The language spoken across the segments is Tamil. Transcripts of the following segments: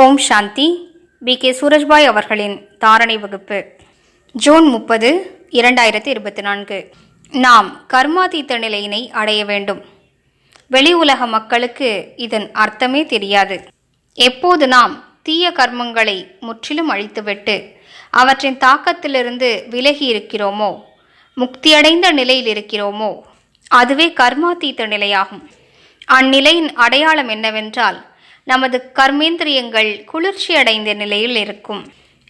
ஓம் சாந்தி. B.K. சூரஜ்பாய் அவர்களின் தாரணை வகுப்பு, ஜூன் 30, 2024. நாம் கர்மாதீத்த நிலையினை அடைய வேண்டும். வெளி உலக மக்களுக்கு இதன் அர்த்தமே தெரியாது. எப்போது நாம் தீய கர்மங்களை முற்றிலும் அழித்துவிட்டு அவற்றின் தாக்கத்திலிருந்து விலகி இருக்கிறோமோ, முக்தியடைந்த நிலையில் இருக்கிறோமோ, அதுவே கர்மாதீத்த நிலையாகும். அந்நிலையின் அடையாளம் என்னவென்றால், நமது கர்மேந்திரியங்கள் குளிர்ச்சி அடைந்த நிலையில் இருக்கும்,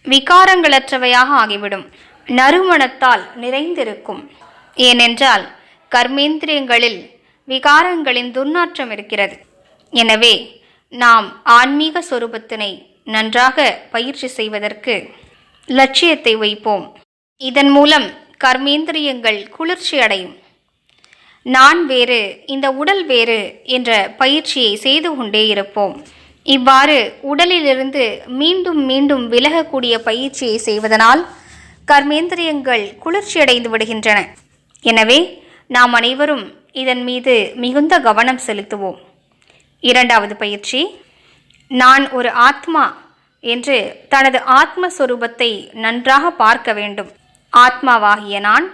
விகாரங்களற்றவையாக ஆகிவிடும், நறுமணத்தால் நிறைந்திருக்கும். ஏனென்றால் கர்மேந்திரியங்களில் விகாரங்களின் துர்நாற்றம் இருக்கிறது. எனவே நாம் ஆன்மீக சொரூபத்தினை நன்றாக பயிற்சி செய்வதற்கு லட்சியத்தை வைப்போம். இதன் மூலம் கர்மேந்திரியங்கள் குளிர்ச்சி அடையும். நான் வேறு, இந்த உடல் வேறு என்ற பயிற்சியை செய்து கொண்டே இருப்போம். இவ்வாறு உடலிலிருந்து மீண்டும் மீண்டும் விலகக்கூடிய பயிற்சியை செய்வதனால் கர்மேந்திரியங்கள் குளிர்ச்சியடைந்து விடுகின்றன. எனவே நாம் அனைவரும் இதன் மீது மிகுந்த கவனம் செலுத்துவோம். இரண்டாவது பயிற்சி, நான் ஒரு ஆத்மா என்று தனது ஆத்மஸ்வரூபத்தை நன்றாக பார்க்க வேண்டும். ஆத்மாவாகிய நான்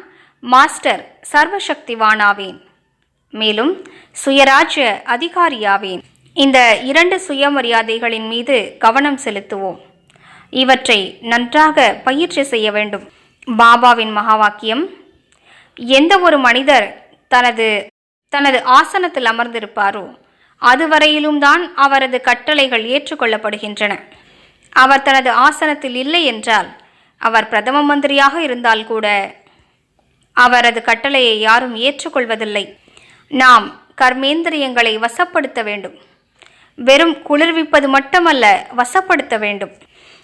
மாஸ்டர் சர்வசக்திவானாவேன், மேலும் சுயராஜ்ய அதிகாரியாவேன். இந்த இரண்டு சுயமரியாதைகளின் மீது கவனம் செலுத்துவோம். இவற்றை நன்றாக பயிற்சி செய்ய வேண்டும். பாபாவின் மகா வாக்கியம், எந்த ஒரு மனிதர் தனது ஆசனத்தில் அமர்ந்திருப்பாரோ அதுவரையிலும் தான் அவரது கட்டளைகள் ஏற்றுக்கொள்ளப்படுகின்றன. அவர் தனது ஆசனத்தில் இல்லை என்றால், அவர் பிரதம மந்திரியாக இருந்தால் கூட அவரது கட்டளையை யாரும் ஏற்றுக்கொள்வதில்லை. நாம் கர்மேந்திரியங்களை வசப்படுத்த வேண்டும். வெறும் குளிர்விப்பது மட்டுமல்ல, வசப்படுத்த வேண்டும்.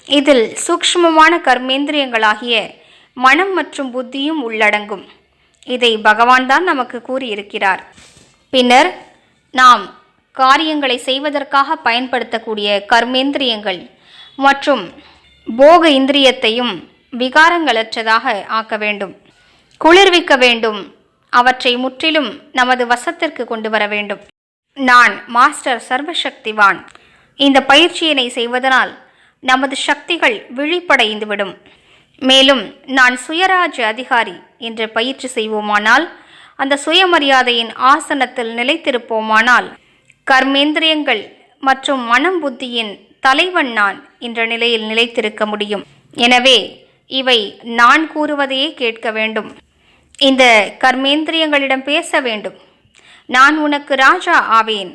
இதில் சூக்ஷ்மமான கர்மேந்திரியங்களாகிய மனம் மற்றும் புத்தியும் உள்ளடங்கும். இதை பகவான் தான் நமக்கு கூறியிருக்கிறார். பின்னர் நாம் காரியங்களை செய்வதற்காக பயன்படுத்தக்கூடிய கர்மேந்திரியங்கள் மற்றும் போக இந்திரியத்தையும் விகாரங்களற்றதாக ஆக்க வேண்டும், குளிர்விக்க வேண்டும். அவற்றை முற்றிலும் நமது வசத்திற்கு கொண்டு வர வேண்டும். நான் மாஸ்டர் சர்வசக்திவான். இந்த பயிற்சியினை செய்வதனால் நமது சக்திகள் விழிப்படைந்துவிடும். மேலும் நான் சுயராஜ்ய அதிகாரி என்ற பயிற்சி செய்வோமானால், அந்த சுயமரியாதையின் ஆசனத்தில் நிலைத்திருப்போமானால், கர்மேந்திரியங்கள் மற்றும் மனம் புத்தியின் தலைவன் நான் என்ற நிலையில் நிலைத்திருக்க முடியும். எனவே இவை நான் கூறுவதையே கேட்க வேண்டும். இந்த கர்மேந்திரியங்களிடம் பேச வேண்டும். நான் உனக்கு ராஜா ஆவேன்,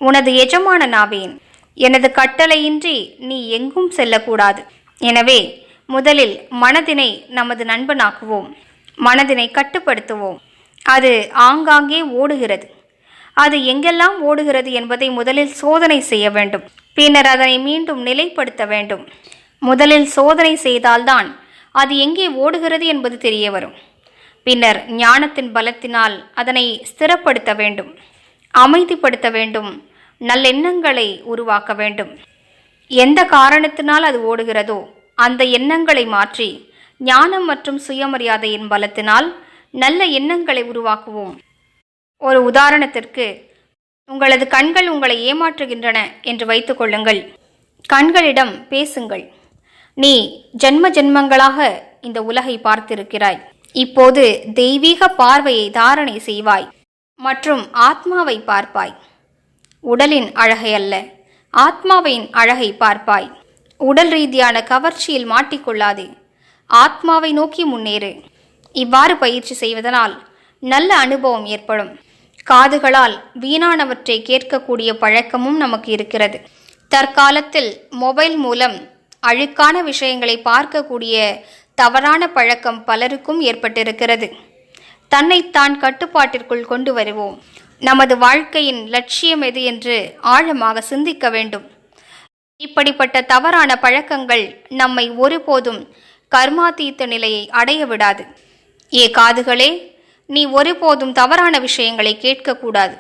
உனது எஜமானன் ஆவேன். எனது கட்டளையின்றி நீ எங்கும் செல்லக்கூடாது. எனவே முதலில் மனதினை நமது நண்பனாக்குவோம். மனதினை கட்டுப்படுத்துவோம். அது ஆங்காங்கே ஓடுகிறது. அது எங்கெல்லாம் ஓடுகிறது என்பதை முதலில் சோதனை செய்ய வேண்டும். பின்னர் அதனை மீண்டும் நிலைப்படுத்த வேண்டும். முதலில் சோதனை செய்தால்தான் அது எங்கே ஓடுகிறது என்பது தெரிய வரும். பின்னர் ஞானத்தின் பலத்தினால் அதனை ஸ்திரப்படுத்த வேண்டும், அமைதிப்படுத்த வேண்டும், நல்லெண்ணங்களை உருவாக்க வேண்டும். எந்த காரணத்தினால் அது ஓடுகிறதோ அந்த எண்ணங்களை மாற்றி ஞானம் மற்றும் சுயமரியாதையின் பலத்தினால் நல்ல எண்ணங்களை உருவாக்குவோம். ஒரு உதாரணத்திற்கு, உங்களது கண்கள் உங்களை ஏமாற்றுகின்றன என்று வைத்துக் கொள்ளுங்கள். கண்களிடம் பேசுங்கள். நீ ஜென்ம ஜென்மங்களாக இந்த உலகை பார்த்திருக்கிறாய். இப்போது தெய்வீக பார்வையை தாரணை செய்வாய் மற்றும் ஆத்மாவை பார்ப்பாய். உடலின் அழகை அல்ல, ஆத்மாவின் அழகை பார்ப்பாய். உடல் ரீதியான கவர்ச்சியில் மாட்டிக்கொள்ளாதே, ஆத்மாவை நோக்கி முன்னேறு. இவ்வாறு பயிற்சி செய்வதனால் நல்ல அனுபவம் ஏற்படும். காதுகளால் வீணானவற்றை கேட்கக்கூடிய பழக்கமும் நமக்கு இருக்கிறது. தற்காலத்தில் மொபைல் மூலம் அழுக்கான விஷயங்களை பார்க்கக்கூடிய தவறான பழக்கம் பலருக்கும் ஏற்பட்டிருக்கிறது. தன்னைத்தான் கட்டுப்பாட்டிற்குள் கொண்டு வருவோம். நமது வாழ்க்கையின் லட்சியம் எது என்று ஆழமாக சிந்திக்க வேண்டும். இப்படிப்பட்ட தவறான பழக்கங்கள் நம்மை ஒருபோதும் கர்மாதீத்த நிலையை அடைய விடாது. ஏ காதுகளே, நீ ஒருபோதும் தவறான விஷயங்களை கேட்கக்கூடாது.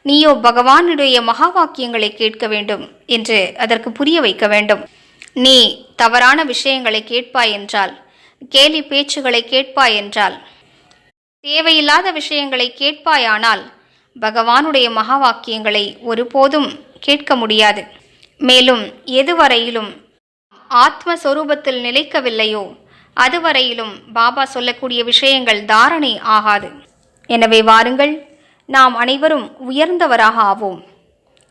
நீயோ பகவானுடைய மகா வாக்கியங்களை கேட்க வேண்டும் என்று அதற்கு புரிய வைக்க வேண்டும். நீ தவறான விஷயங்களை கேட்பாய் என்றால், கேலி பேச்சுகளை கேட்பாய் என்றால், தேவையில்லாத விஷயங்களை கேட்பாயானால் பகவானுடைய மகா வாக்கியங்களை ஒருபோதும் கேட்க முடியாது. மேலும் எதுவரையிலும் ஆத்மஸ்வரூபத்தில் நிலைக்கவில்லையோ அதுவரையிலும் பாபா சொல்லக்கூடிய விஷயங்கள் தாரணை ஆகாது. எனவே வாருங்கள், நாம் அனைவரும் உயர்ந்தவராக ஆவோம்.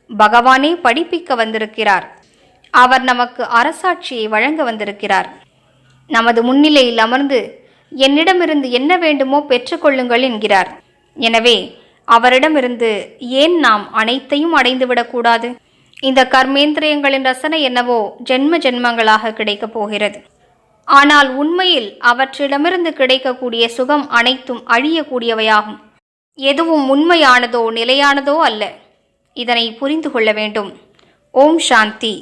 பகவானே படிப்பிக்க வந்திருக்கிறார். அவர் நமக்கு அரசாட்சியை வழங்க வந்திருக்கிறார். நமது முன்னிலையில் அமர்ந்து என்னிடமிருந்து என்ன வேண்டுமோ பெற்றுக்கொள்ளுங்கள் என்கிறார். எனவே அவரிடமிருந்து ஏன் நாம் அனைத்தையும் அடைந்துவிடக்கூடாது? இந்த கர்மேந்திரியங்களின் ரசனை என்னவோ ஜென்ம ஜென்மங்களாக கிடைக்கப் போகிறது. ஆனால் உண்மையில் அவற்றிடமிருந்து கிடைக்கக்கூடிய சுகம் அனைத்தும் அழியக்கூடியவையாகும். எதுவும் உண்மையானதோ நிலையானதோ அல்ல. இதனை புரிந்து கொள்ள வேண்டும். ஓம் சாந்தி.